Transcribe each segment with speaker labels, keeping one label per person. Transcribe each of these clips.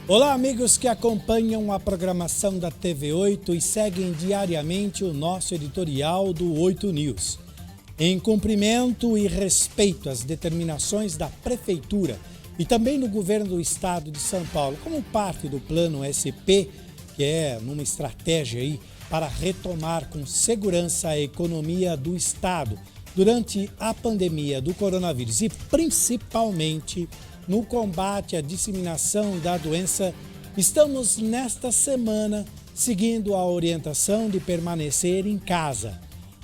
Speaker 1: Olá, amigos que acompanham a programação da TV8 e seguem diariamente o nosso editorial do 8 News. Em cumprimento e respeito às determinações da Prefeitura e também do Governo do Estado de São Paulo, como parte do Plano SP, que é numa estratégia aí para retomar com segurança a economia do Estado durante a pandemia do coronavírus e principalmente no combate à disseminação da doença, estamos nesta semana seguindo a orientação de permanecer em casa.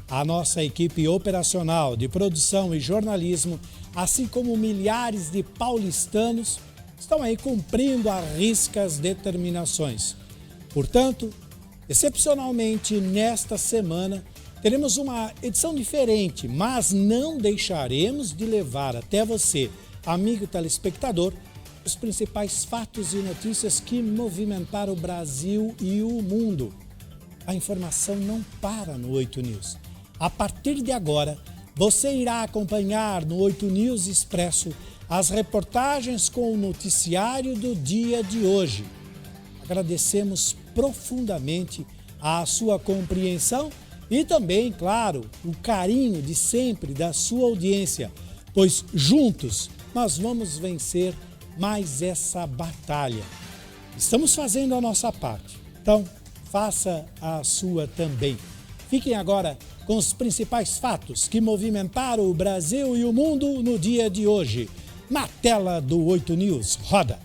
Speaker 1: A nossa equipe operacional de produção e jornalismo, assim como milhares de paulistanos, estão aí cumprindo à risca as determinações. Portanto, excepcionalmente nesta semana, teremos uma edição diferente, mas não deixaremos de levar até você, amigo telespectador, os principais fatos e notícias que movimentaram o Brasil e o mundo. A informação não para no 8 News. A partir de agora, você irá acompanhar no 8 News Expresso as reportagens com o noticiário do dia de hoje. Agradecemos profundamente a sua compreensão e também, claro, o carinho de sempre da sua audiência, pois juntos nós vamos vencer mais essa batalha. Estamos fazendo a nossa parte, então faça a sua também. Fiquem agora com os principais fatos que movimentaram o Brasil e o mundo no dia de hoje. Na tela do 8 News, roda!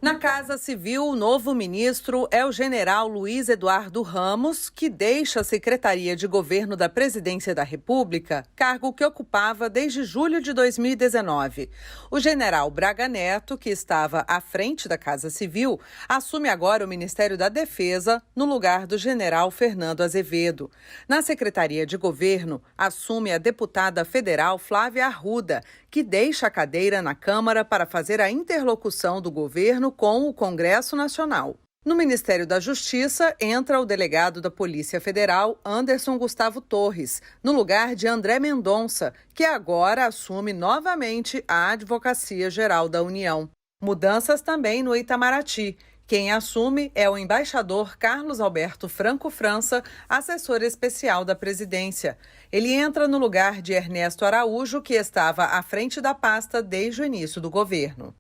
Speaker 2: Na Casa Civil, o novo ministro é o general Luiz Eduardo Ramos, que deixa a Secretaria de Governo da Presidência da República, cargo que ocupava desde julho de 2019. O general Braga Neto, que estava à frente da Casa Civil, assume agora o Ministério da Defesa, no lugar do general Fernando Azevedo. Na Secretaria de Governo, assume a deputada federal Flávia Arruda, que deixa a cadeira na Câmara para fazer a interlocução do governo com o Congresso Nacional. No Ministério da Justiça, entra o delegado da Polícia Federal, Anderson Gustavo Torres, no lugar de André Mendonça, que agora assume novamente a Advocacia Geral da União. Mudanças também no Itamaraty. Quem assume é o embaixador Carlos Alberto Franco França, assessor especial da presidência. Ele entra no lugar de Ernesto Araújo, que estava à frente da pasta desde o início do governo.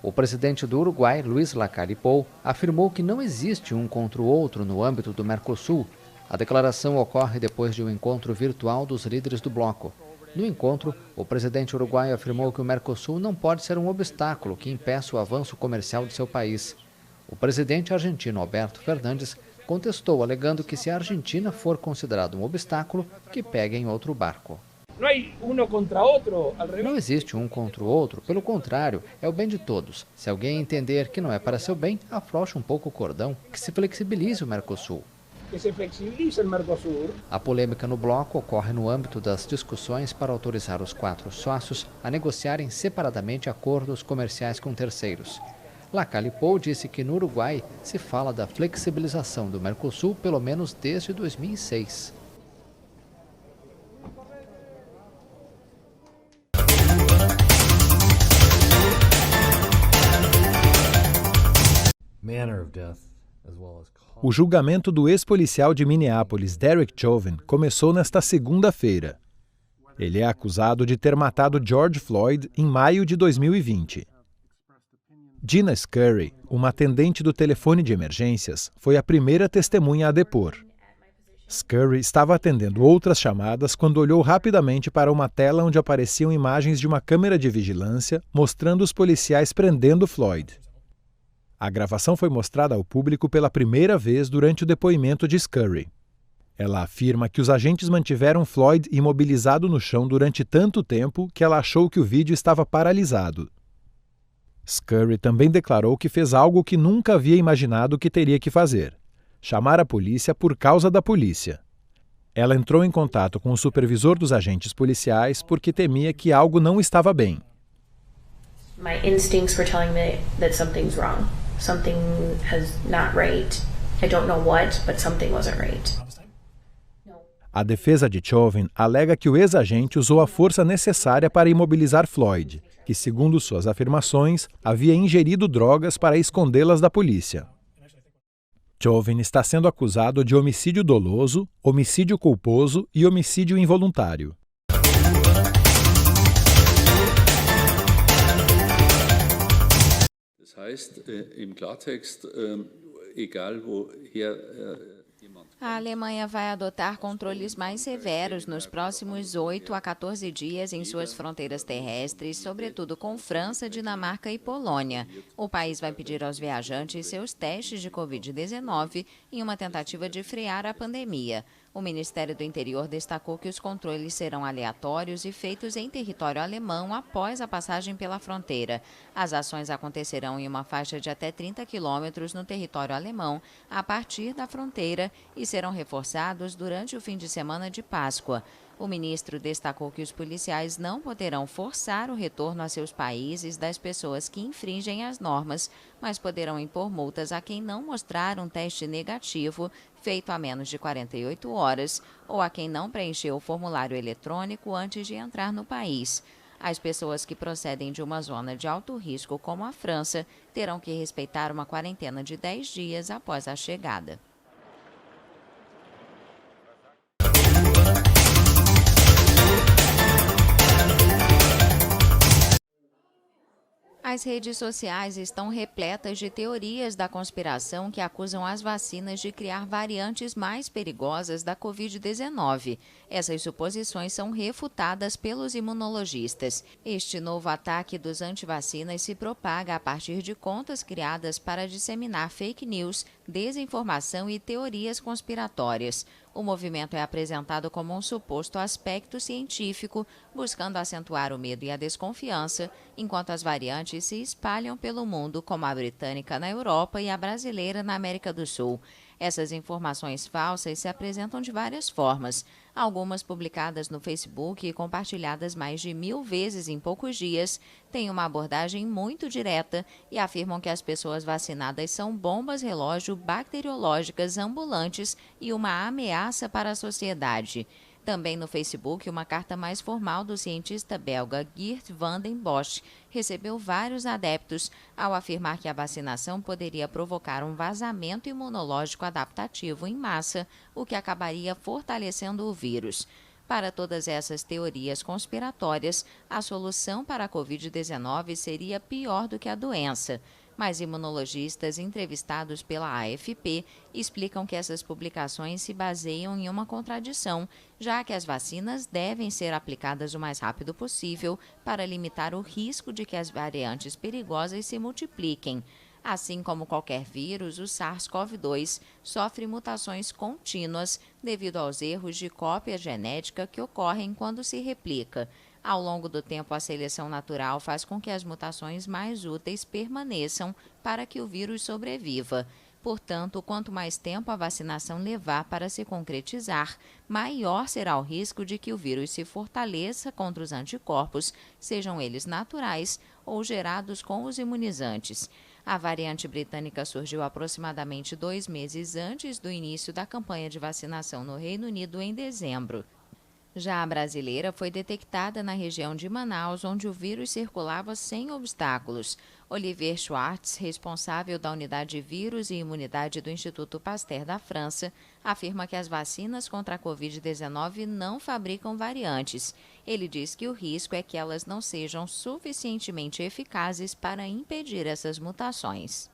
Speaker 3: O presidente do Uruguai, Luiz Lacalle Pou, afirmou que não existe um contra o outro no âmbito do Mercosul. A declaração ocorre depois de um encontro virtual dos líderes do bloco. No encontro, o presidente uruguaio afirmou que o Mercosul não pode ser um obstáculo que impeça o avanço comercial de seu país. O presidente argentino Alberto Fernandes contestou, alegando que se a Argentina for considerada um obstáculo, que pegue em outro barco. Não existe um contra o outro, pelo contrário, é o bem de todos. Se alguém entender que não é para seu bem, afrouxe um pouco o cordão, que se flexibilize o Mercosul. A polêmica no bloco ocorre no âmbito das discussões para autorizar os 4 sócios a negociarem separadamente acordos comerciais com terceiros. Lacalle Pou disse que no Uruguai se fala da flexibilização do Mercosul pelo menos desde 2006.
Speaker 4: O julgamento do ex-policial de Minneapolis, Derek Chauvin, começou nesta segunda-feira. Ele é acusado de ter matado George Floyd em maio de 2020. Gina Scurry, uma atendente do telefone de emergências, foi a primeira testemunha a depor. Scurry estava atendendo outras chamadas quando olhou rapidamente para uma tela onde apareciam imagens de uma câmera de vigilância mostrando os policiais prendendo Floyd. A gravação foi mostrada ao público pela primeira vez durante o depoimento de Scurry. Ela afirma que os agentes mantiveram Floyd imobilizado no chão durante tanto tempo que ela achou que o vídeo estava paralisado. Scurry também declarou que fez algo que nunca havia imaginado que teria que fazer: chamar a polícia por causa da polícia. Ela entrou em contato com o supervisor dos agentes policiais porque temia que algo não estava bem.
Speaker 5: My instincts were telling me that something's wrong. Something is not right. I don't know what, but something wasn't right.
Speaker 4: A defesa de Chauvin alega que o ex-agente usou a força necessária para imobilizar Floyd, que, segundo suas afirmações, havia ingerido drogas para escondê-las da polícia. Chauvin está sendo acusado de homicídio doloso, homicídio culposo e homicídio involuntário.
Speaker 6: Das heißt, im Klartext, egal woher
Speaker 7: A Alemanha vai adotar controles mais severos nos próximos 8 a 14 dias em suas fronteiras terrestres, sobretudo com França, Dinamarca e Polônia. O país vai pedir aos viajantes seus testes de Covid-19 em uma tentativa de frear a pandemia. O Ministério do Interior destacou que os controles serão aleatórios e feitos em território alemão após a passagem pela fronteira. As ações acontecerão em uma faixa de até 30 quilômetros no território alemão, a partir da fronteira, e serão reforçados durante o fim de semana de Páscoa. O ministro destacou que os policiais não poderão forçar o retorno a seus países das pessoas que infringem as normas, mas poderão impor multas a quem não mostrar um teste negativo feito há menos de 48 horas ou a quem não preencheu o formulário eletrônico antes de entrar no país. As pessoas que procedem de uma zona de alto risco, como a França, terão que respeitar uma quarentena de 10 dias após a chegada. As redes sociais estão repletas de teorias da conspiração que acusam as vacinas de criar variantes mais perigosas da Covid-19. Essas suposições são refutadas pelos imunologistas. Este novo ataque dos antivacinas se propaga a partir de contas criadas para disseminar fake news, desinformação e teorias conspiratórias. O movimento é apresentado como um suposto aspecto científico, buscando acentuar o medo e a desconfiança, enquanto as variantes se espalham pelo mundo, como a britânica na Europa e a brasileira na América do Sul. Essas informações falsas se apresentam de várias formas, algumas publicadas no Facebook e compartilhadas mais de 1000 vezes em poucos dias, têm uma abordagem muito direta e afirmam que as pessoas vacinadas são bombas relógio bacteriológicas ambulantes e uma ameaça para a sociedade. Também no Facebook, uma carta mais formal do cientista belga Geert van den Bosch recebeu vários adeptos ao afirmar que a vacinação poderia provocar um vazamento imunológico adaptativo em massa, o que acabaria fortalecendo o vírus. Para todas essas teorias conspiratórias, a solução para a Covid-19 seria pior do que a doença. Mas imunologistas entrevistados pela AFP explicam que essas publicações se baseiam em uma contradição, já que as vacinas devem ser aplicadas o mais rápido possível para limitar o risco de que as variantes perigosas se multipliquem. Assim como qualquer vírus, o SARS-CoV-2 sofre mutações contínuas devido aos erros de cópia genética que ocorrem quando se replica. Ao longo do tempo, a seleção natural faz com que as mutações mais úteis permaneçam para que o vírus sobreviva. Portanto, quanto mais tempo a vacinação levar para se concretizar, maior será o risco de que o vírus se fortaleça contra os anticorpos, sejam eles naturais ou gerados com os imunizantes. A variante britânica surgiu aproximadamente 2 meses antes do início da campanha de vacinação no Reino Unido em dezembro. Já a brasileira foi detectada na região de Manaus, onde o vírus circulava sem obstáculos. Olivier Schwartz, responsável da Unidade de Vírus e Imunidade do Instituto Pasteur da França, afirma que as vacinas contra a Covid-19 não fabricam variantes. Ele diz que o risco é que elas não sejam suficientemente eficazes para impedir essas mutações.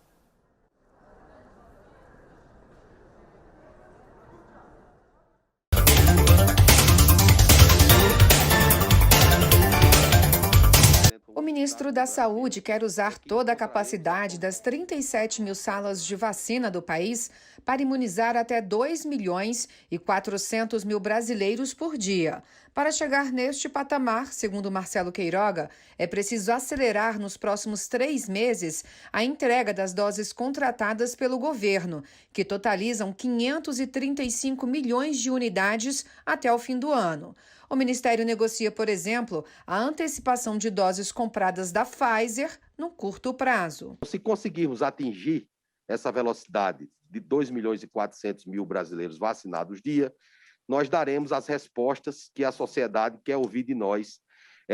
Speaker 7: O
Speaker 8: ministro da Saúde quer usar toda a capacidade das 37 mil salas de vacina do país para imunizar até 2.400.000 brasileiros por dia. Para chegar neste patamar, segundo Marcelo Queiroga, é preciso acelerar nos próximos 3 meses a entrega das doses contratadas pelo governo, que totalizam 535 milhões de unidades até o fim do ano. O Ministério negocia, por exemplo, a antecipação de doses compradas da Pfizer no curto prazo.
Speaker 9: Se conseguirmos atingir essa velocidade de 2.400.000 brasileiros vacinados dia, nós daremos as respostas que a sociedade quer ouvir de nós,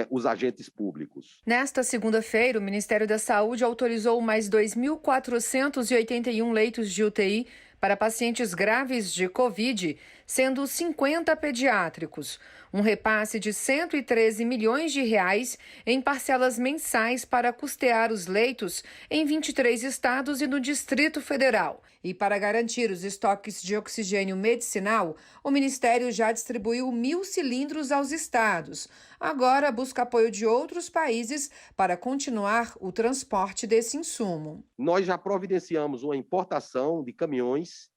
Speaker 9: os agentes públicos.
Speaker 8: Nesta segunda-feira, o Ministério da Saúde autorizou mais 2.481 leitos de UTI para pacientes graves de Covid, sendo 50 pediátricos. Um repasse de 113 milhões de reais em parcelas mensais para custear os leitos em 23 estados e no Distrito Federal. E para garantir os estoques de oxigênio medicinal, o Ministério já distribuiu 1.000 cilindros aos estados. Agora busca apoio de outros países para continuar o transporte desse insumo.
Speaker 9: Nós já providenciamos uma importação de caminhões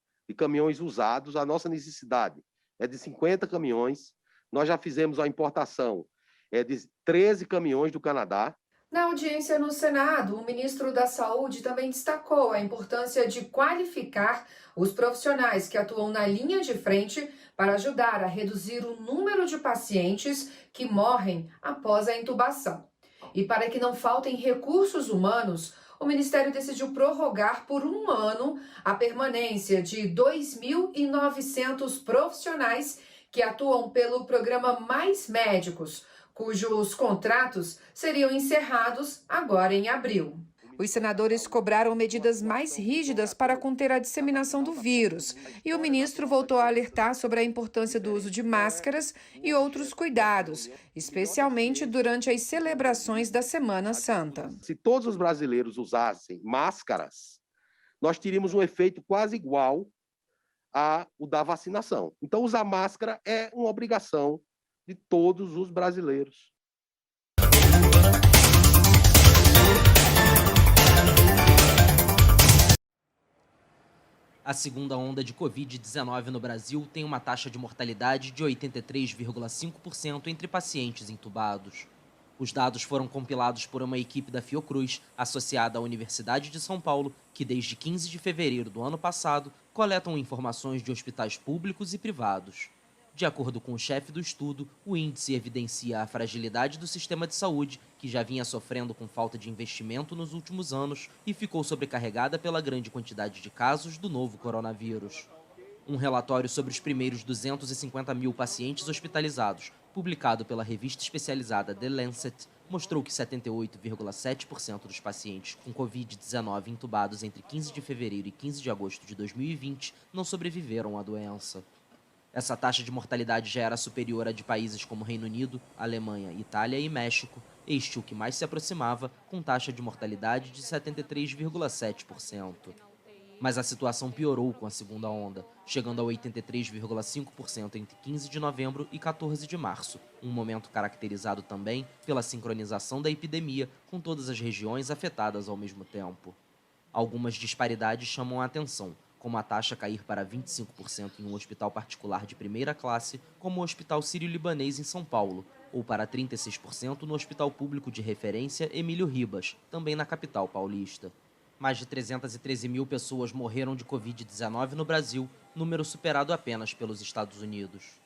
Speaker 9: usados. A nossa necessidade é de 50 caminhões. Nós já fizemos a importação de 13 caminhões do Canadá.
Speaker 8: Na audiência no Senado, o ministro da Saúde também destacou a importância de qualificar os profissionais que atuam na linha de frente para ajudar a reduzir o número de pacientes que morrem após a intubação. E para que não faltem recursos humanos, o Ministério decidiu prorrogar por 1 ano a permanência de 2.900 profissionais que atuam pelo programa Mais Médicos, cujos contratos seriam encerrados agora em abril. Os senadores cobraram medidas mais rígidas para conter a disseminação do vírus e o ministro voltou a alertar sobre a importância do uso de máscaras e outros cuidados, especialmente durante as celebrações da Semana Santa.
Speaker 9: Se todos os brasileiros usassem máscaras, nós teríamos um efeito quase igual ao da vacinação. Então, usar máscara é uma obrigação de todos os brasileiros.
Speaker 10: A segunda onda de Covid-19 no Brasil tem uma taxa de mortalidade de 83,5% entre pacientes intubados. Os dados foram compilados por uma equipe da Fiocruz, associada à Universidade de São Paulo, que desde 15 de fevereiro do ano passado coletam informações de hospitais públicos e privados. De acordo com o chefe do estudo, o índice evidencia a fragilidade do sistema de saúde, que já vinha sofrendo com falta de investimento nos últimos anos e ficou sobrecarregada pela grande quantidade de casos do novo coronavírus. Um relatório sobre os primeiros 250 mil pacientes hospitalizados, publicado pela revista especializada The Lancet, mostrou que 78,7% dos pacientes com Covid-19 intubados entre 15 de fevereiro e 15 de agosto de 2020 não sobreviveram à doença. Essa taxa de mortalidade já era superior à de países como Reino Unido, Alemanha, Itália e México, este o que mais se aproximava, com taxa de mortalidade de 73,7%. Mas a situação piorou com a segunda onda, chegando a 83,5% entre 15 de novembro e 14 de março, um momento caracterizado também pela sincronização da epidemia com todas as regiões afetadas ao mesmo tempo. Algumas disparidades chamam a atenção, como a taxa cair para 25% em um hospital particular de primeira classe, como o Hospital Sírio-Libanês em São Paulo, ou para 36% no Hospital Público de Referência Emílio Ribas, também na capital paulista. Mais de 313 mil pessoas morreram de Covid-19 no Brasil, número superado apenas pelos Estados Unidos.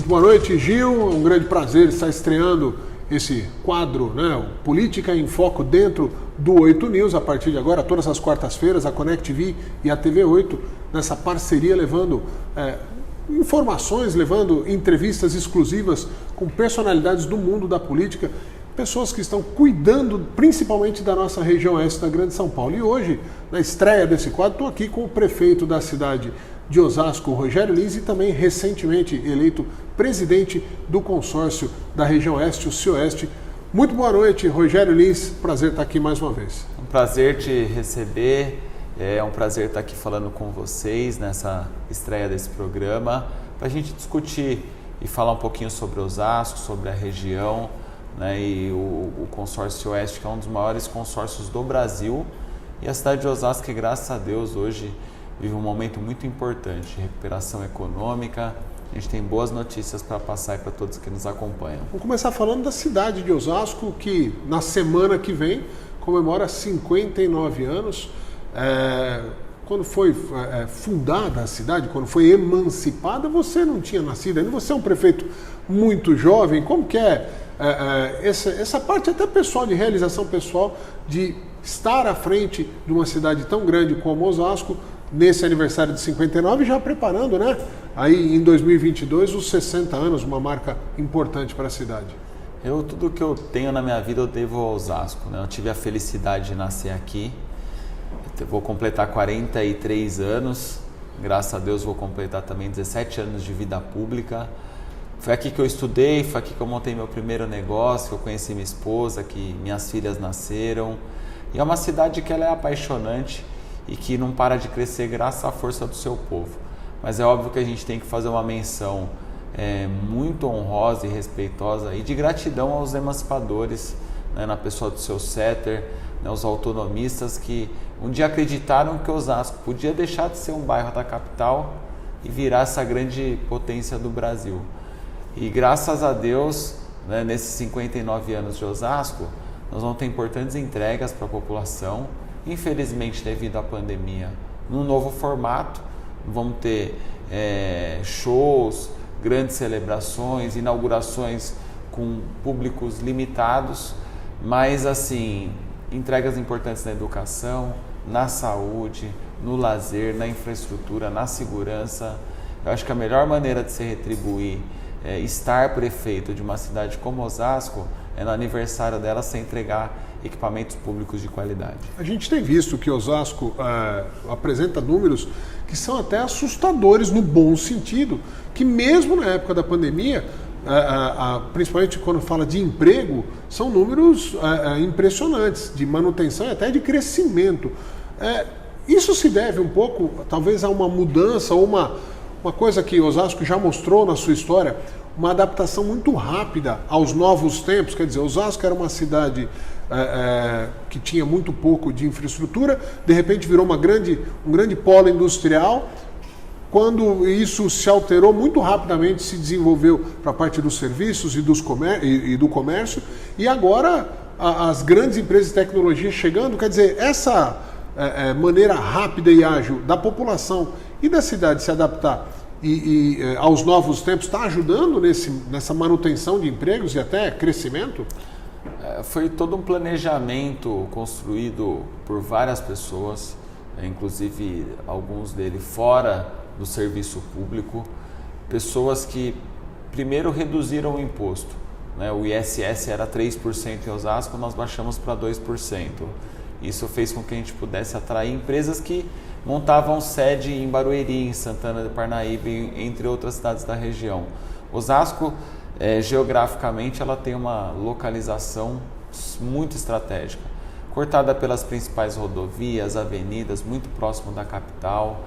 Speaker 11: Muito boa noite, Gil. É um grande prazer estar estreando esse quadro, né, Política em Foco, dentro do 8 News, a partir de agora, todas as quartas-feiras, a Connect TV e a TV8, nessa parceria, levando informações, levando entrevistas exclusivas com personalidades do mundo da política, pessoas que estão cuidando principalmente da nossa região oeste da Grande São Paulo. E hoje, na estreia desse quadro, estou aqui com o prefeito da cidade de Osasco, Rogério Lins, e também recentemente eleito presidente do consórcio da região oeste, o CIOeste. Muito boa noite, Rogério Lins, prazer estar aqui mais uma vez.
Speaker 12: Um prazer te receber, é um prazer estar aqui falando com vocês nessa estreia desse programa, para a gente discutir e falar um pouquinho sobre Osasco, sobre a região, né, e o consórcio oeste, que é um dos maiores consórcios do Brasil, e a cidade de Osasco, que graças a Deus hoje vive um momento muito importante de recuperação econômica. A gente tem boas notícias para passar para todos que nos acompanham.
Speaker 11: Vamos começar falando da cidade de Osasco, que na semana que vem comemora 59 anos. Quando foi fundada a cidade, quando foi emancipada, você não tinha nascido ainda, você é um prefeito muito jovem. Como que é essa parte até pessoal, de realização pessoal, de estar à frente de uma cidade tão grande como Osasco, nesse aniversário de 59, já preparando, né? Aí em 2022, os 60 anos, uma marca importante para a cidade.
Speaker 12: Tudo que eu tenho na minha vida eu devo ao Osasco, né? Eu tive a felicidade de nascer aqui, eu vou completar 43 anos, graças a Deus vou completar também 17 anos de vida pública. Foi aqui que eu estudei, foi aqui que eu montei meu primeiro negócio, que eu conheci minha esposa, que minhas filhas nasceram. E é uma cidade que ela é apaixonante e que não para de crescer graças à força do seu povo. Mas é óbvio que a gente tem que fazer uma menção muito honrosa e respeitosa e de gratidão aos emancipadores, né, na pessoa do seu Setter, né, os autonomistas que um dia acreditaram que Osasco podia deixar de ser um bairro da capital e virar essa grande potência do Brasil. E graças a Deus, né, nesses 59 anos de Osasco, nós vamos ter importantes entregas para a população. Infelizmente, devido à pandemia, num novo formato, vamos ter shows, grandes celebrações, inaugurações com públicos limitados, mas assim, entregas importantes na educação, na saúde, no lazer, na infraestrutura, na segurança. Eu acho que a melhor maneira de se retribuir estar prefeito de uma cidade como Osasco é no aniversário dela se entregar equipamentos públicos de qualidade.
Speaker 11: A gente tem visto que Osasco apresenta números que são até assustadores no bom sentido, que mesmo na época da pandemia, principalmente quando fala de emprego, são números impressionantes, de manutenção e até de crescimento. Isso se deve um pouco, talvez, a uma mudança ou uma coisa que Osasco já mostrou na sua história, uma adaptação muito rápida aos novos tempos. Quer dizer, Osasco era uma cidade que tinha muito pouco de infraestrutura, de repente virou um grande polo industrial. Quando isso se alterou, muito rapidamente se desenvolveu para a parte dos serviços e do comércio, e agora as grandes empresas de tecnologia chegando. Quer dizer, essa maneira rápida e ágil da população e da cidade se adaptar aos novos tempos está ajudando nessa manutenção de empregos e até crescimento?
Speaker 12: Foi todo um planejamento construído por várias pessoas, inclusive alguns deles fora do serviço público, pessoas que primeiro reduziram o imposto, né? O ISS era 3% em Osasco, nós baixamos para 2%. Isso fez com que a gente pudesse atrair empresas que montavam sede em Barueri, em Santana de Parnaíba, entre outras cidades da região. Osasco, geograficamente, ela tem uma localização muito estratégica, cortada pelas principais rodovias, avenidas, muito próximo da capital.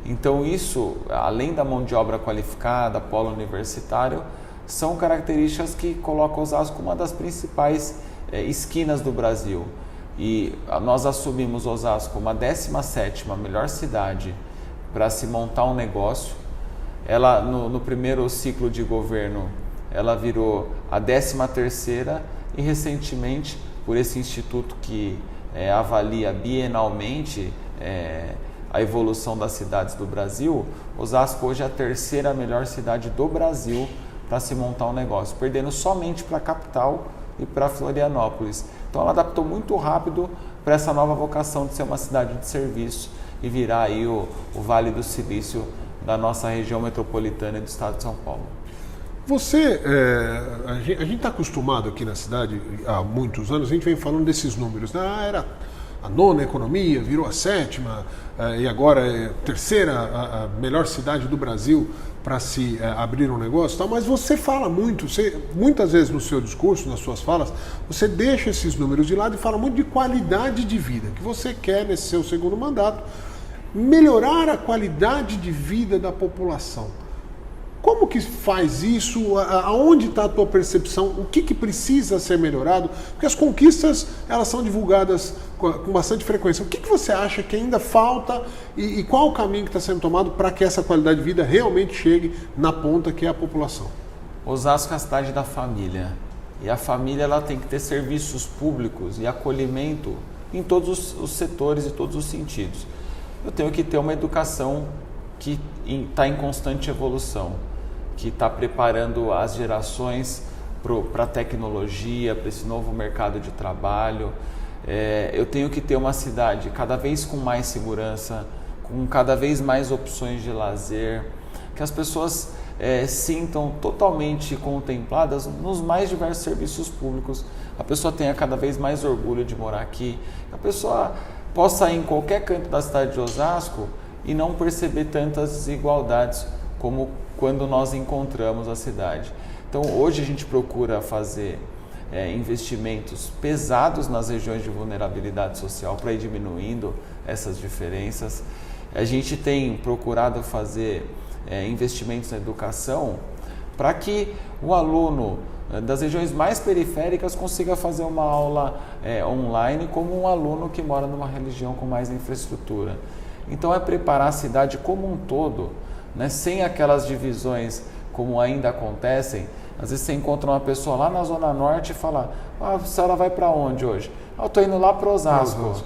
Speaker 12: Então isso, além da mão de obra qualificada, polo universitário, são características que colocam Osasco como uma das principais esquinas do Brasil. E nós assumimos Osasco como a 17ª melhor cidade para se montar um negócio. Ela, no primeiro ciclo de governo, ela virou a 13ª e recentemente, por esse instituto que avalia bienalmente a evolução das cidades do Brasil, Osasco hoje é a 3ª melhor cidade do Brasil para se montar um negócio, perdendo somente para a capital e para Florianópolis. Então ela adaptou muito rápido para essa nova vocação de ser uma cidade de serviço e virar aí o Vale do Silício da nossa região metropolitana do estado de São Paulo.
Speaker 11: Você, a gente está acostumado aqui na cidade há muitos anos, a gente vem falando desses números, né? Era a 9ª economia, virou a 7ª, e agora é a 3ª a melhor cidade do Brasil para se abrir um negócio, tal. Mas você fala muito, muitas vezes no seu discurso, nas suas falas, você deixa esses números de lado e fala muito de qualidade de vida, que você quer, nesse seu segundo mandato, melhorar a qualidade de vida da população. Como que faz isso? Aonde está a tua percepção? O que precisa ser melhorado? Porque as conquistas, elas são divulgadas com bastante frequência. O que você acha que ainda falta e qual o caminho que está sendo tomado para que essa qualidade de vida realmente chegue na ponta, que é a população?
Speaker 12: Osasco é a cidade da família. E a família ela tem que ter serviços públicos e acolhimento em todos os setores e todos os sentidos. Eu tenho que ter uma educação que está em constante evolução, que está preparando as gerações para a tecnologia, para esse novo mercado de trabalho. Eu tenho que ter uma cidade cada vez com mais segurança, com cada vez mais opções de lazer, que as pessoas sintam totalmente contempladas nos mais diversos serviços públicos, a pessoa tenha cada vez mais orgulho de morar aqui, a pessoa possa ir em qualquer canto da cidade de Osasco e não perceber tantas desigualdades como quando nós encontramos a cidade. Então hoje a gente procura fazer investimentos pesados nas regiões de vulnerabilidade social para ir diminuindo essas diferenças. A gente tem procurado fazer investimentos na educação para que o aluno das regiões mais periféricas consiga fazer uma aula online como um aluno que mora numa região com mais infraestrutura. Então é preparar a cidade como um todo, né, sem aquelas divisões como ainda acontecem. Às vezes você encontra uma pessoa lá na Zona Norte e fala: a senhora vai para onde hoje? Eu estou indo lá para Osasco.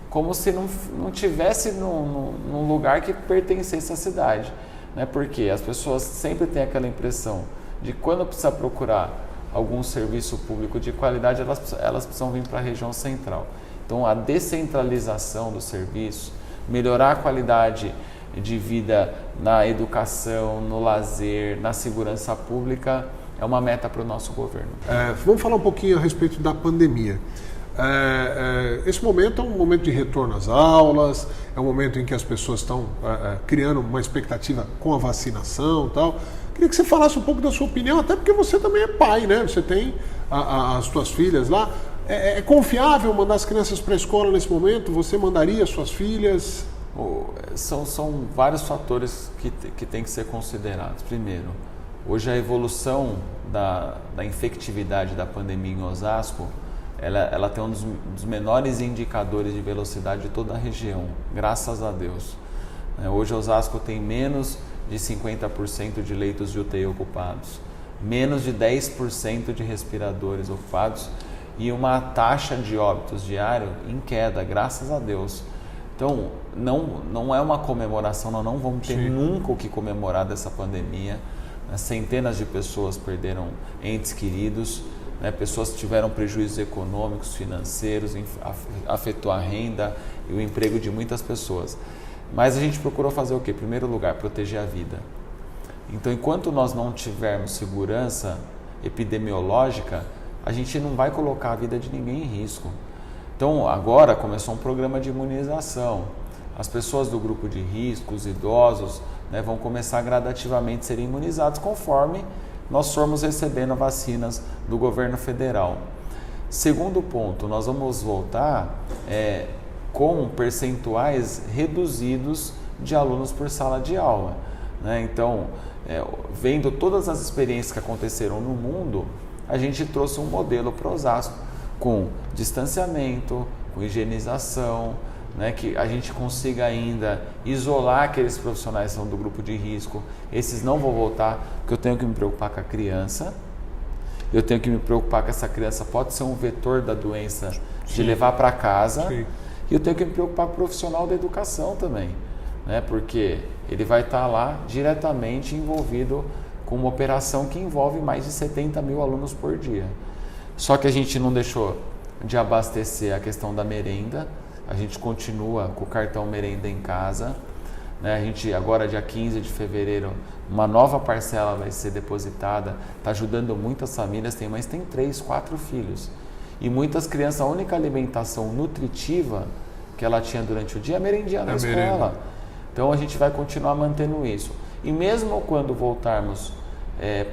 Speaker 12: Como se não tivesse num lugar que pertencesse à cidade. Né? Porque as pessoas sempre têm aquela impressão de quando precisa procurar algum serviço público de qualidade, elas precisam vir para a região central. Então a descentralização do serviço, melhorar a qualidade de vida na educação, no lazer, na segurança pública, é uma meta para o nosso governo.
Speaker 11: Vamos falar um pouquinho a respeito da pandemia. Esse momento é um momento de retorno às aulas, é um momento em que as pessoas estão criando uma expectativa com a vacinação e tal. Queria que você falasse um pouco da sua opinião, até porque você também é pai, né? Você tem as suas filhas lá. É confiável mandar as crianças para a escola nesse momento? Você mandaria as suas filhas?
Speaker 12: São vários fatores que têm que ser considerados. Primeiro, hoje a evolução da infectividade da pandemia em Osasco, ela tem um dos menores indicadores de velocidade de toda a região, graças a Deus. Hoje Osasco tem menos de 50% de leitos de UTI ocupados, menos de 10% de respiradores ocupados e uma taxa de óbitos diário em queda, graças a Deus. Então, não é uma comemoração, nós não vamos ter nunca o que comemorar dessa pandemia. Centenas de pessoas perderam entes queridos, pessoas tiveram prejuízos econômicos, financeiros, afetou a renda e o emprego de muitas pessoas. Mas a gente procurou fazer o quê? Em primeiro lugar, proteger a vida. Então, enquanto nós não tivermos segurança epidemiológica, a gente não vai colocar a vida de ninguém em risco. Então, agora começou um programa de imunização. As pessoas do grupo de risco, os idosos, vão começar gradativamente a serem imunizados conforme nós formos recebendo vacinas do governo federal. Segundo ponto, nós vamos voltar com percentuais reduzidos de alunos por sala de aula. Então, vendo todas as experiências que aconteceram no mundo, a gente trouxe um modelo para Osasco com distanciamento, com higienização, que a gente consiga ainda isolar aqueles profissionais que são do grupo de risco. Esses não vão voltar, porque eu tenho que me preocupar com a criança, eu tenho que me preocupar que essa criança pode ser um vetor da doença de levar para casa, e eu tenho que me preocupar com o profissional da educação também, porque ele vai estar lá diretamente envolvido com uma operação que envolve mais de 70 mil alunos por dia. Só que a gente não deixou de abastecer a questão da merenda, a gente continua com o cartão merenda em casa, né? A gente agora, dia 15 de fevereiro, uma nova parcela vai ser depositada, está ajudando muitas famílias, tem 3, 4 filhos. E muitas crianças, a única alimentação nutritiva que ela tinha durante o dia é a merendinha na escola. Então a gente vai continuar mantendo isso. E mesmo quando voltarmos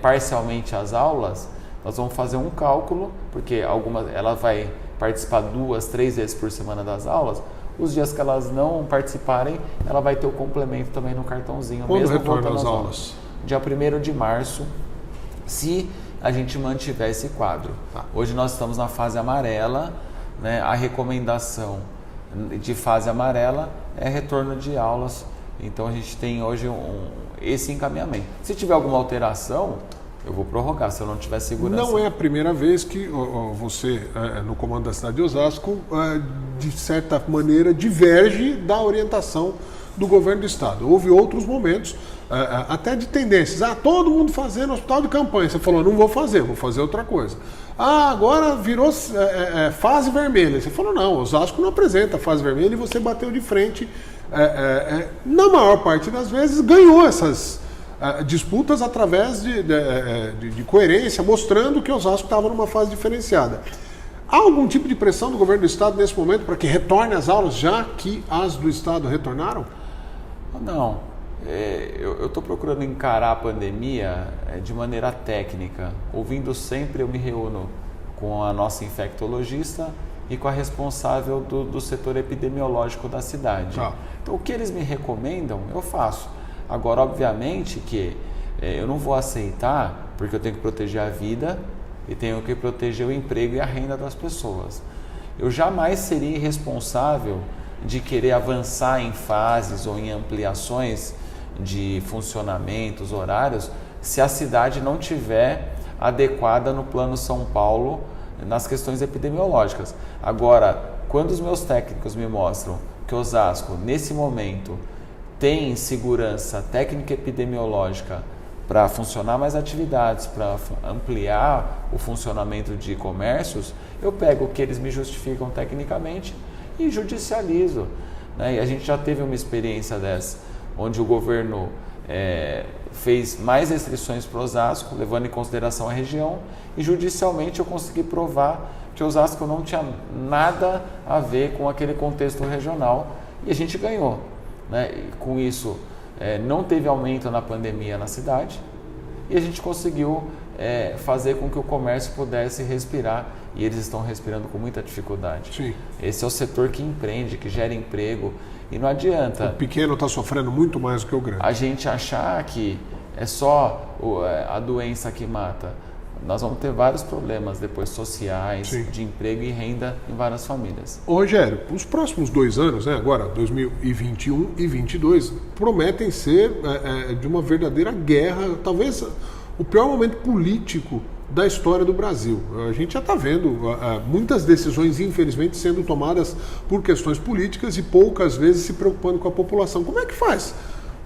Speaker 12: parcialmente às aulas, nós vamos fazer um cálculo, porque ela vai participar 2, 3 vezes por semana das aulas. Os dias que elas não participarem, ela vai ter o complemento também no cartãozinho.
Speaker 11: Quando
Speaker 12: mesmo
Speaker 11: retorna às aulas?
Speaker 12: Dia 1º de março, se a gente mantiver esse quadro. Hoje nós estamos na fase amarela, né? A recomendação de fase amarela é retorno de aulas. Então a gente tem hoje esse encaminhamento. Se tiver alguma alteração, eu vou prorrogar, se eu não tiver segurança.
Speaker 11: Não é a primeira vez que você, no comando da cidade de Osasco, de certa maneira, diverge da orientação do governo do estado. Houve outros momentos, até de tendências. Todo mundo fazendo hospital de campanha. Você falou, não vou fazer outra coisa. Agora virou fase vermelha. Você falou, não, Osasco não apresenta fase vermelha, e você bateu de frente. Na maior parte das vezes, ganhou essas disputas através de coerência, mostrando que Osasco estava numa fase diferenciada. Há algum tipo de pressão do governo do estado nesse momento para que retorne às aulas, já que as do estado retornaram?
Speaker 12: Não. Eu estou procurando encarar a pandemia de maneira técnica. Ouvindo sempre, eu me reúno com a nossa infectologista e com a responsável do setor epidemiológico da cidade. Então, o que eles me recomendam, eu faço. Agora, obviamente que eu não vou aceitar, porque eu tenho que proteger a vida e tenho que proteger o emprego e a renda das pessoas. Eu jamais seria irresponsável de querer avançar em fases ou em ampliações de funcionamentos, horários, se a cidade não tiver adequada no Plano São Paulo nas questões epidemiológicas. Agora, quando os meus técnicos me mostram que Osasco, nesse momento, tem segurança técnica e epidemiológica para funcionar mais atividades, para ampliar o funcionamento de comércios, eu pego o que eles me justificam tecnicamente e judicializo, né? E a gente já teve uma experiência dessa, onde o governo fez mais restrições para Osasco, levando em consideração a região, e judicialmente eu consegui provar que Osasco não tinha nada a ver com aquele contexto regional, e a gente ganhou, né? E com isso, não teve aumento na pandemia na cidade, e a gente conseguiu fazer com que o comércio pudesse respirar, e eles estão respirando com muita dificuldade.
Speaker 11: Sim.
Speaker 12: Esse é o setor que empreende, que gera emprego, e não adianta...
Speaker 11: O pequeno está sofrendo muito mais do que o grande.
Speaker 12: A gente achar que é só a doença que mata. Nós vamos ter vários problemas depois sociais, sim, de emprego e renda em várias famílias.
Speaker 11: Ô Rogério, os próximos 2 anos, né, agora 2021 e 2022, prometem ser de uma verdadeira guerra, talvez o pior momento político da história do Brasil. A gente já está vendo muitas decisões, infelizmente, sendo tomadas por questões políticas e poucas vezes se preocupando com a população. Como é que faz?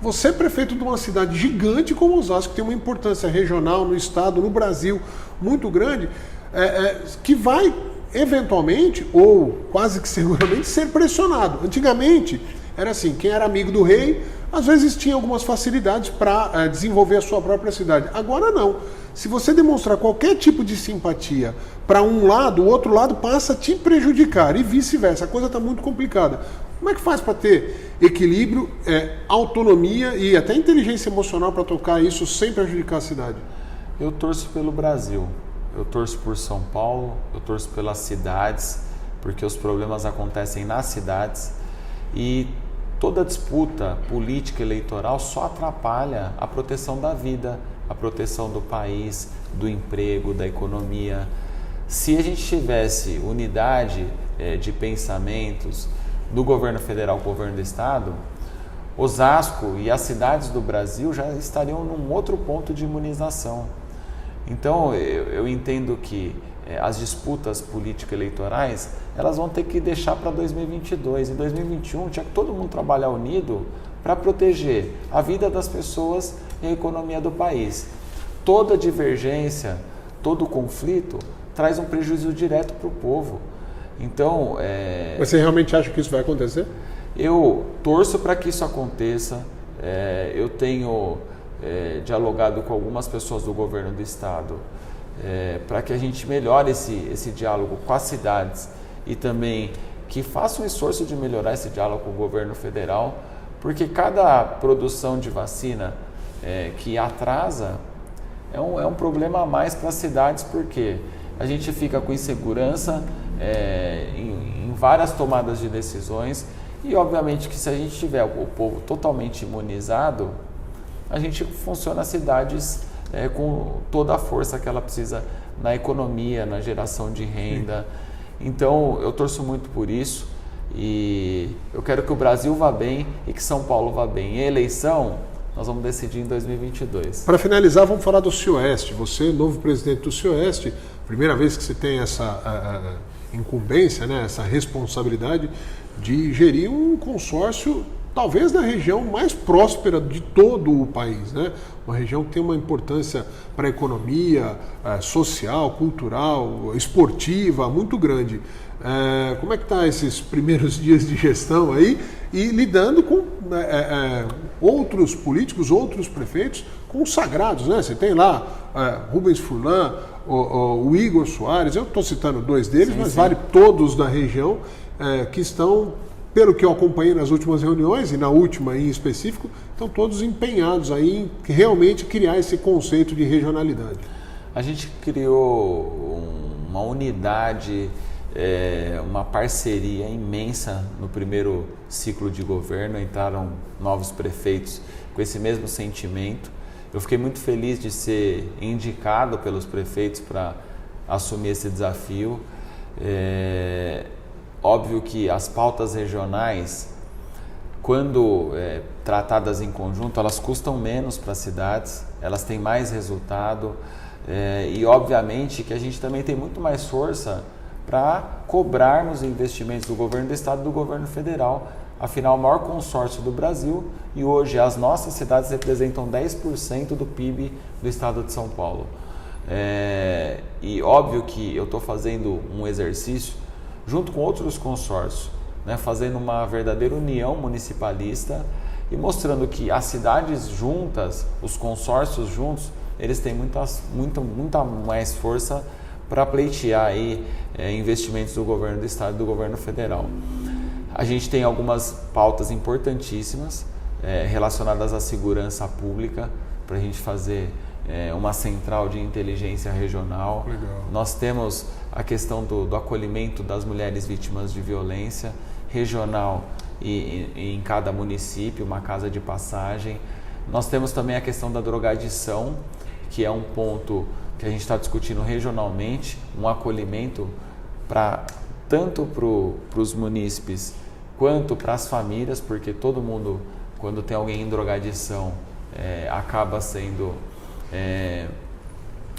Speaker 11: Você é prefeito de uma cidade gigante como Osasco, que tem uma importância regional no estado, no Brasil, muito grande, que vai, eventualmente, ou quase que seguramente, ser pressionado. Antigamente, era assim, quem era amigo do rei, às vezes tinha algumas facilidades para desenvolver a sua própria cidade. Agora não. Se você demonstrar qualquer tipo de simpatia para um lado, o outro lado passa a te prejudicar e vice-versa. A coisa está muito complicada. Como é que faz para ter equilíbrio, autonomia e até inteligência emocional para tocar isso sem prejudicar a cidade?
Speaker 12: Eu torço pelo Brasil, eu torço por São Paulo, eu torço pelas cidades, porque os problemas acontecem nas cidades, e toda disputa política eleitoral só atrapalha a proteção da vida, a proteção do país, do emprego, da economia. Se a gente tivesse unidade de pensamentos do governo federal com o governo do estado, Osasco e as cidades do Brasil já estariam num outro ponto de imunização. Então, eu entendo que as disputas político-eleitorais, elas vão ter que deixar para 2022. Em 2021, tinha que todo mundo trabalhar unido para proteger a vida das pessoas e a economia do país. toda divergência, todo conflito traz um prejuízo direto para o povo. Então,
Speaker 11: Mas você realmente acha que isso vai acontecer?
Speaker 12: Eu torço para que isso aconteça. Eu tenho dialogado com algumas pessoas do governo do estado para que a gente melhore esse diálogo com as cidades e também que faça um esforço de melhorar esse diálogo com o governo federal, porque cada produção de vacina que atrasa é um problema a mais para as cidades, porque a gente fica com insegurança em várias tomadas de decisões e, obviamente, que se a gente tiver o povo totalmente imunizado, a gente funciona as cidades com toda a força que ela precisa na economia, na geração de renda. Então, eu torço muito por isso e eu quero que o Brasil vá bem e que São Paulo vá bem. E a eleição, nós vamos decidir em 2022.
Speaker 11: Para finalizar, vamos falar do Cioeste. Você, novo presidente do Cioeste, primeira vez que você tem essa incumbência, né, essa responsabilidade de gerir um consórcio, talvez na região mais próspera de todo o país, né? Uma região que tem uma importância para a economia social, cultural, esportiva muito grande. Como é que está esses primeiros dias de gestão aí e lidando com outros políticos, outros prefeitos consagrados, né? Você tem lá Rubens Furlan, o Igor Soares, eu estou citando dois deles, mas vale todos da região que estão, pelo que eu acompanhei nas últimas reuniões e na última em específico, estão todos empenhados aí em realmente criar esse conceito de regionalidade.
Speaker 12: A gente criou uma unidade, uma parceria imensa no primeiro ciclo de governo, entraram novos prefeitos com esse mesmo sentimento. Eu fiquei muito feliz de ser indicado pelos prefeitos para assumir esse desafio. Óbvio que as pautas regionais, quando tratadas em conjunto, elas custam menos para as cidades, elas têm mais resultado e obviamente que a gente também tem muito mais força para cobrar nos investimentos do governo do estado e do governo federal. Afinal, o maior consórcio do Brasil e hoje as nossas cidades representam 10% do PIB do estado de São Paulo. E óbvio que eu estou fazendo um exercício junto com outros consórcios, né, fazendo uma verdadeira união municipalista e mostrando que as cidades juntas, os consórcios juntos, eles têm muita mais força para pleitear aí, investimentos do governo do estado e do governo federal. A gente tem algumas pautas importantíssimas relacionadas à segurança pública, para a gente fazer uma central de inteligência regional.
Speaker 11: Legal.
Speaker 12: Nós temos a questão do acolhimento das mulheres vítimas de violência regional e em cada município, uma casa de passagem. Nós temos também a questão da drogadição, que é um ponto que a gente está discutindo regionalmente, um acolhimento tanto para os munícipes quanto para as famílias, porque todo mundo, quando tem alguém em drogadição, acaba sendo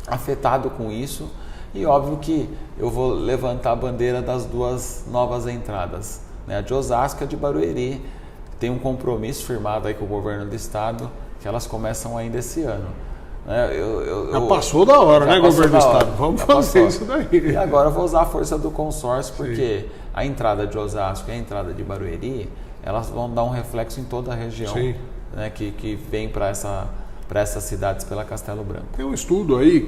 Speaker 12: afetado com isso. E óbvio que eu vou levantar a bandeira das duas novas entradas, né? A de Osasco e a de Barueri. Tem um compromisso firmado aí com o governo do estado que elas começam ainda esse ano.
Speaker 11: Já passou da hora, né, governo do estado? Vamos fazer isso daí.
Speaker 12: E agora eu vou usar a força do consórcio, porque a entrada de Osasco e a entrada de Barueri, elas vão dar um reflexo em toda a região, né, que vem para essas cidades pela Castelo Branco.
Speaker 11: Tem um estudo aí,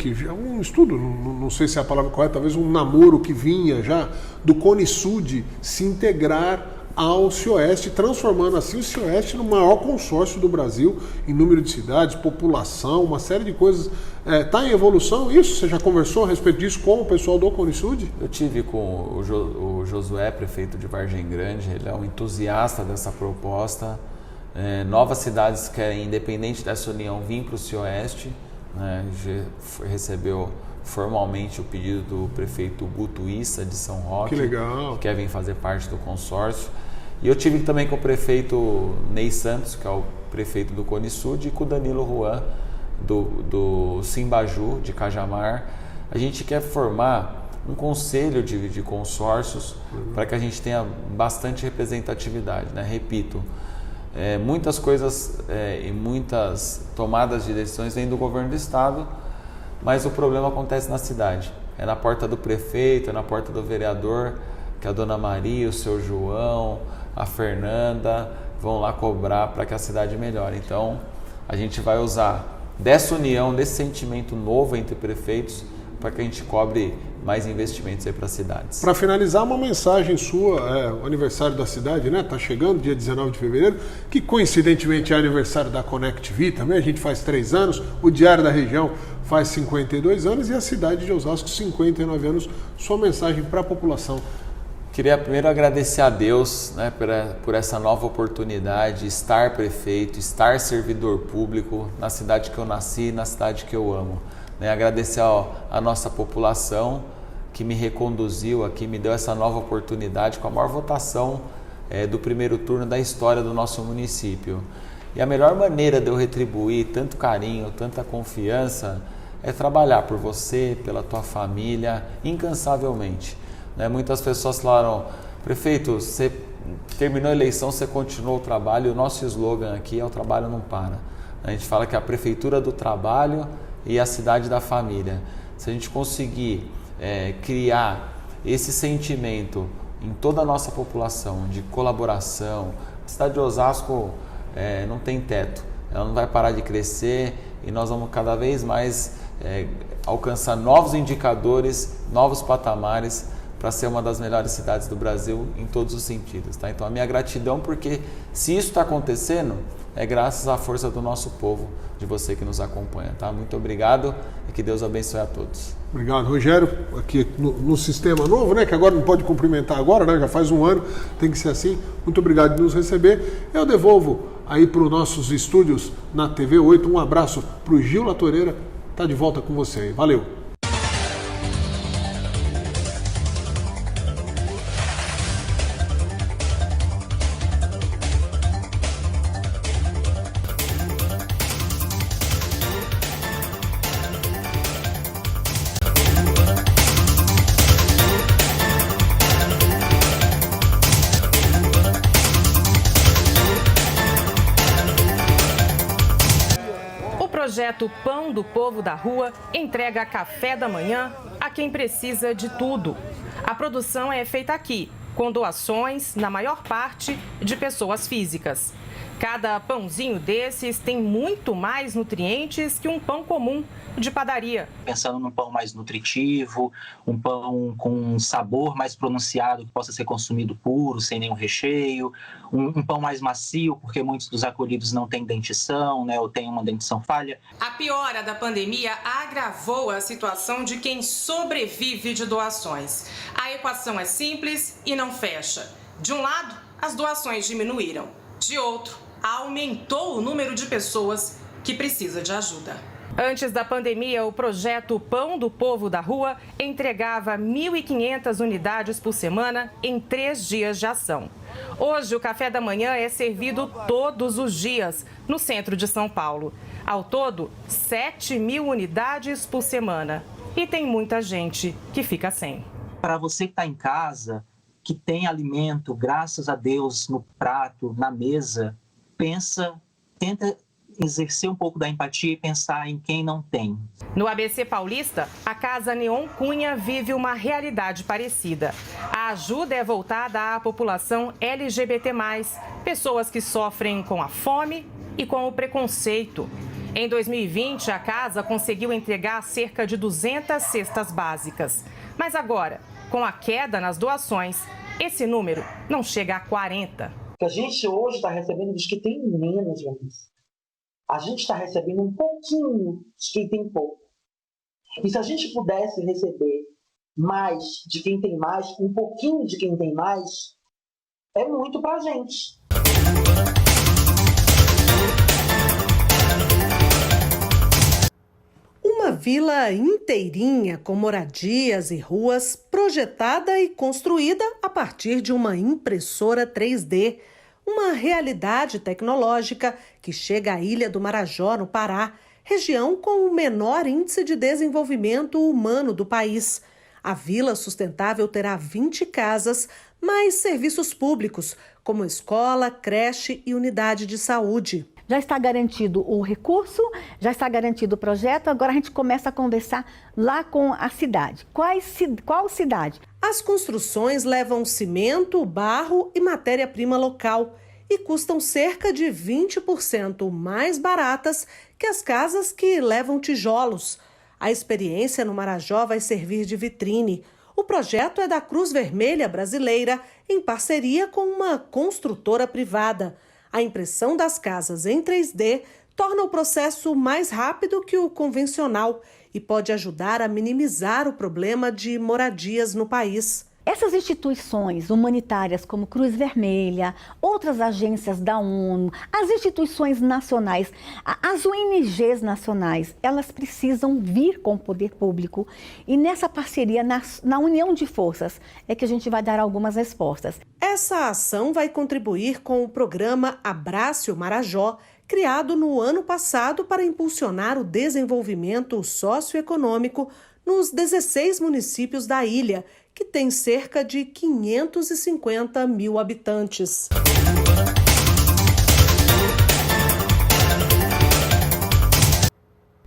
Speaker 11: não sei se é a palavra correta, talvez um namoro que vinha já do Cone Sud se integrar ao Cioeste, transformando assim o Cioeste no maior consórcio do Brasil em número de cidades, população, uma série de coisas. Está em evolução isso? Você já conversou a respeito disso com o pessoal do Cone Sud?
Speaker 12: Eu tive com o Josué, prefeito de Vargem Grande, ele é um entusiasta dessa proposta. Novas cidades querem, independente dessa união, vir para o Cioeste, né? Recebeu formalmente o pedido do prefeito Guto Issa de São Roque,
Speaker 11: que legal,
Speaker 12: que quer vir fazer parte do consórcio. E eu tive também com o prefeito Ney Santos, que é o prefeito do Cone Sud, e com o Danilo Juan, do Simbaju, de Cajamar. A gente quer formar um conselho de consórcios para que a gente tenha bastante representatividade, né? Repito, muitas coisas e muitas tomadas de decisões vêm do governo do estado, mas o problema acontece na cidade. É na porta do prefeito, é na porta do vereador, que a dona Maria, o seu João, a Fernanda vão lá cobrar para que a cidade melhore. Então, a gente vai usar dessa união, desse sentimento novo entre prefeitos, para que a gente cobre mais investimentos aí para as cidades.
Speaker 11: Para finalizar, uma mensagem sua, o aniversário da cidade, né? Está chegando, dia 19 de fevereiro, que coincidentemente é aniversário da ConnectV também, a gente faz 3 anos, o Diário da Região faz 52 anos e a cidade de Osasco 59 anos. Sua mensagem para a população.
Speaker 12: Queria primeiro agradecer a Deus, né, por essa nova oportunidade, estar prefeito, estar servidor público na cidade que eu nasci, na cidade que eu amo. Agradecer a nossa população que me reconduziu aqui, me deu essa nova oportunidade com a maior votação do primeiro turno da história do nosso município. E a melhor maneira de eu retribuir tanto carinho, tanta confiança, é trabalhar por você, pela tua família, incansavelmente. Muitas pessoas falaram, prefeito, você terminou a eleição, você continuou o trabalho, e o nosso slogan aqui é o trabalho não para. A gente fala que é a prefeitura do trabalho e a cidade da família. Se a gente conseguir criar esse sentimento em toda a nossa população de colaboração, a cidade de Osasco não tem teto, ela não vai parar de crescer e nós vamos cada vez mais alcançar novos indicadores, novos patamares para ser uma das melhores cidades do Brasil em todos os sentidos. Tá? Então a minha gratidão, porque se isso está acontecendo, é graças à força do nosso povo, de você que nos acompanha. Tá? Muito obrigado e que Deus abençoe a todos.
Speaker 11: Obrigado, Rogério. Aqui no sistema novo, né? Que agora não pode cumprimentar agora, né? Já faz um ano, tem que ser assim. Muito obrigado de nos receber. Eu devolvo aí para os nossos estúdios na TV 8. Um abraço para o Gil Latoreira. Tá de volta com você aí. Valeu.
Speaker 13: O projeto Pão do Povo da Rua entrega café da manhã a quem precisa de tudo. A produção é feita aqui, com doações, na maior parte, de pessoas físicas. Cada pãozinho desses tem muito mais nutrientes que um pão comum de padaria.
Speaker 14: Pensando num pão mais nutritivo, um pão com um sabor mais pronunciado que possa ser consumido puro, sem nenhum recheio, um pão mais macio, porque muitos dos acolhidos não têm dentição, né, ou têm uma dentição falha.
Speaker 13: A piora da pandemia agravou a situação de quem sobrevive de doações. A equação é simples e não fecha. De um lado, as doações diminuíram. De outro, aumentou o número de pessoas que precisa de ajuda. Antes da pandemia, o projeto Pão do Povo da Rua entregava 1.500 unidades por semana em 3 dias de ação. Hoje, o café da manhã é servido todos os dias no centro de São Paulo. Ao todo, 7.000 unidades por semana. E tem muita gente que fica sem.
Speaker 14: Para você que está em casa, que tem alimento, graças a Deus, no prato, na mesa, tenta exercer um pouco da empatia e pensar em quem não tem.
Speaker 13: No ABC Paulista, a Casa Neon Cunha vive uma realidade parecida. A ajuda é voltada à população LGBT+, pessoas que sofrem com a fome e com o preconceito. Em 2020, a casa conseguiu entregar cerca de 200 cestas básicas. Mas agora, com a queda nas doações, esse número não chega a 40.
Speaker 15: A gente hoje está recebendo dos que tem menos, gente. A gente está recebendo um pouquinho de quem tem pouco. E se a gente pudesse receber mais de quem tem mais, um pouquinho de quem tem mais, é muito para a gente.
Speaker 16: Uma vila inteirinha com moradias e ruas projetada e construída a partir de uma impressora 3D. Uma realidade tecnológica que chega à Ilha do Marajó, no Pará, região com o menor índice de desenvolvimento humano do país. A Vila Sustentável terá 20 casas, mais serviços públicos, como escola, creche e unidade de saúde.
Speaker 17: já está garantido o recurso, já está garantido o projeto, agora a gente começa a conversar lá com a cidade. Qual cidade?
Speaker 16: As construções levam cimento, barro e matéria-prima local e custam cerca de 20% mais baratas que as casas que levam tijolos. A experiência no Marajó vai servir de vitrine. O projeto é da Cruz Vermelha Brasileira, em parceria com uma construtora privada. A impressão das casas em 3D torna o processo mais rápido que o convencional e pode ajudar a minimizar o problema de moradias no país.
Speaker 17: Essas instituições humanitárias como Cruz Vermelha, outras agências da ONU, as instituições nacionais, as ONGs nacionais, elas precisam vir com o poder público e nessa parceria, na união de forças, é que a gente vai dar algumas respostas.
Speaker 16: Essa ação vai contribuir com o programa Abrace o Marajó, criado no ano passado para impulsionar o desenvolvimento socioeconômico nos 16 municípios da ilha, que tem cerca de 550 mil habitantes.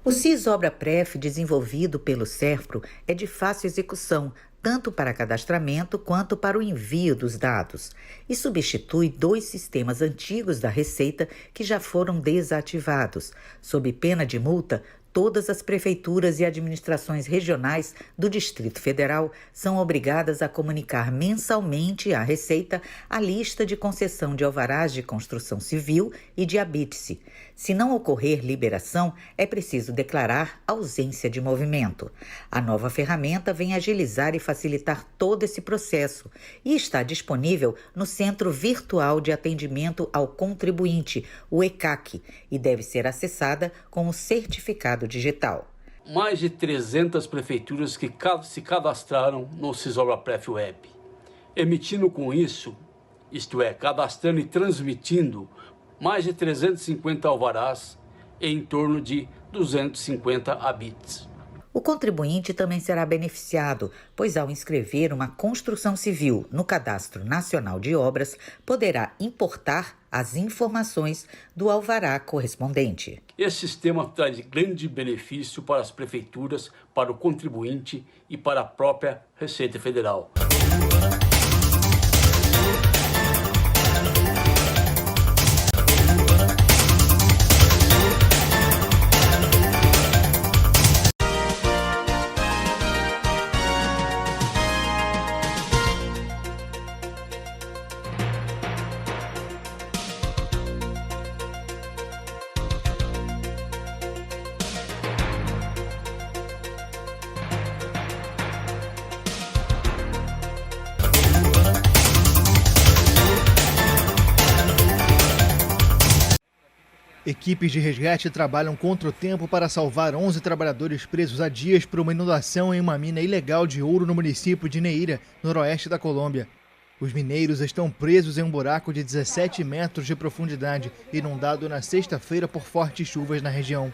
Speaker 18: O CIS-Obra-Pref, desenvolvido pelo SERPRO, é de fácil execução, tanto para cadastramento quanto para o envio dos dados, e substitui 2 sistemas antigos da Receita que já foram desativados. Sob pena de multa, todas as prefeituras e administrações regionais do Distrito Federal são obrigadas a comunicar mensalmente à Receita a lista de concessão de alvarás de construção civil e de habite-se. Se não ocorrer liberação, é preciso declarar ausência de movimento. A nova ferramenta vem agilizar e facilitar todo esse processo e está disponível no Centro Virtual de Atendimento ao Contribuinte, o ECAC, e deve ser acessada com o certificado digital.
Speaker 19: Mais de 300 prefeituras que se cadastraram no CIS-Obra-Pref Web, emitindo com isso, isto é, cadastrando e transmitindo mais de 350 alvarás em torno de 250 habites.
Speaker 18: O contribuinte também será beneficiado, pois ao inscrever uma construção civil no Cadastro Nacional de Obras, poderá importar as informações do alvará correspondente.
Speaker 19: Esse sistema traz grande benefício para as prefeituras, para o contribuinte e para a própria Receita Federal.
Speaker 20: Equipes de resgate trabalham contra o tempo para salvar 11 trabalhadores presos há dias por uma inundação em uma mina ilegal de ouro no município de Neira, noroeste da Colômbia. Os mineiros estão presos em um buraco de 17 metros de profundidade, inundado na sexta-feira por fortes chuvas na região.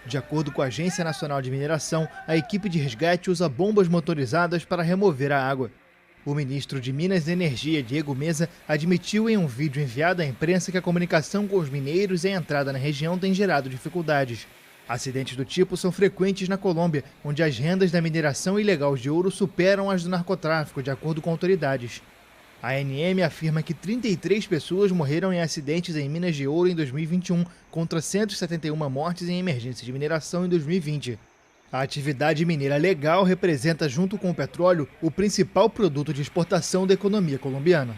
Speaker 20: De acordo com a Agência Nacional de Mineração, a equipe de resgate usa bombas motorizadas para remover a água. O ministro de Minas e Energia, Diego Meza, admitiu em um vídeo enviado à imprensa que a comunicação com os mineiros e a entrada na região tem gerado dificuldades. Acidentes do tipo são frequentes na Colômbia, onde as rendas da mineração ilegal de ouro superam as do narcotráfico, de acordo com autoridades. A ANM afirma que 33 pessoas morreram em acidentes em minas de ouro em 2021, contra 171 mortes em emergência de mineração em 2020. A atividade mineira legal representa, junto com o petróleo, o principal produto de exportação da economia colombiana.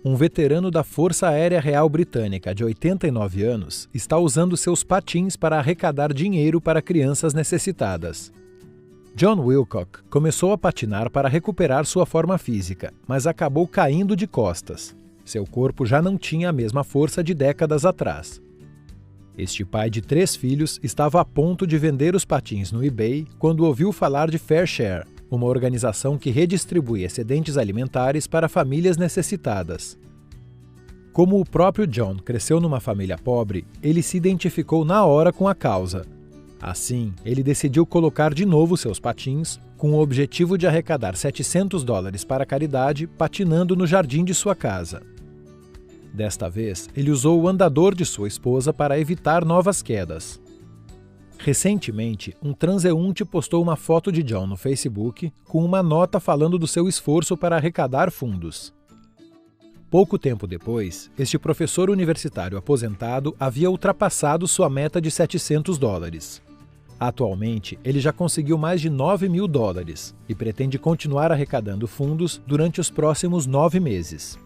Speaker 4: Um veterano da Força Aérea Real Britânica, de 89 anos, está usando seus patins para arrecadar dinheiro para crianças necessitadas. John Wilcock começou a patinar para recuperar sua forma física, mas acabou caindo de costas. Seu corpo já não tinha a mesma força de décadas atrás. Este pai de 3 filhos estava a ponto de vender os patins no eBay quando ouviu falar de Fair Share, uma organização que redistribui excedentes alimentares para famílias necessitadas. Como o próprio John cresceu numa família pobre, ele se identificou na hora com a causa. Assim, ele decidiu colocar de novo seus patins, com o objetivo de arrecadar $700 para a caridade, patinando no jardim de sua casa. Desta vez, ele usou o andador de sua esposa para evitar novas quedas. Recentemente, um transeunte postou uma foto de John no Facebook com uma nota falando do seu esforço para arrecadar fundos. Pouco tempo depois, este professor universitário aposentado havia ultrapassado sua meta de $700. Atualmente, ele já conseguiu mais de $9.000 e pretende continuar arrecadando fundos durante os próximos 9 meses.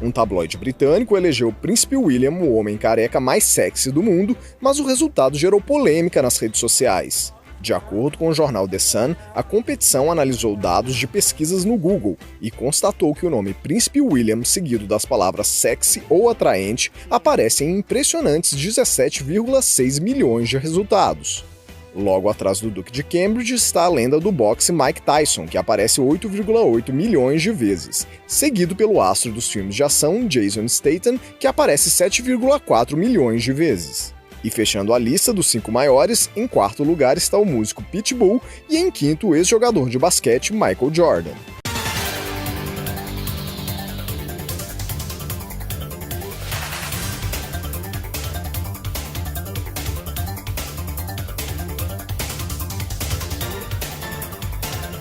Speaker 21: Um tabloide britânico elegeu o Príncipe William o homem careca mais sexy do mundo, mas o resultado gerou polêmica nas redes sociais. De acordo com o jornal The Sun, a competição analisou dados de pesquisas no Google e constatou que o nome Príncipe William, seguido das palavras sexy ou atraente, aparece em impressionantes 17,6 milhões de resultados. Logo atrás do Duque de Cambridge está a lenda do boxe Mike Tyson, que aparece 8,8 milhões de vezes, seguido pelo astro dos filmes de ação Jason Statham, que aparece 7,4 milhões de vezes. E fechando a lista dos 5 maiores, em quarto lugar está o músico Pitbull e em quinto o ex-jogador de basquete Michael Jordan.